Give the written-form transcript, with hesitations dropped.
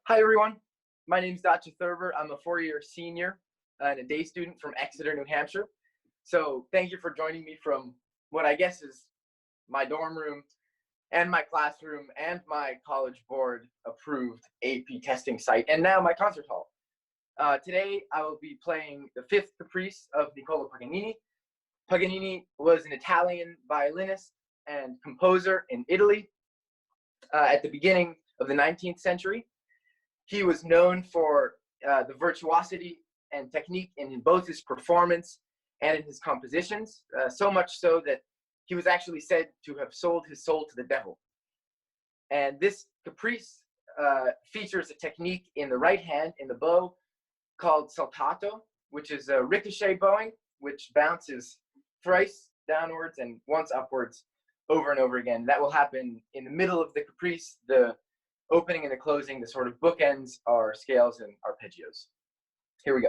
Hi everyone, my name is Dacha Thurber. I'm a four-year senior and a day student from Exeter, New Hampshire. So thank you for joining me from what I guess is my dorm room and my classroom and my college board approved AP testing site and now my concert hall. Today I will be playing the fifth Caprice of Niccolo Paganini. Paganini was an Italian violinist and composer in Italy at the beginning of the 19th century. He was known for the virtuosity and technique in both his performance and in his compositions, so much so that he was actually said to have sold his soul to the devil. And this Caprice features a technique in the right hand, in the bow, called saltato, which is a ricochet bowing, which bounces thrice downwards and once upwards over and over again. That will happen in the middle of the Caprice. The opening and the closing, the sort of bookends, are scales and arpeggios. Here we go.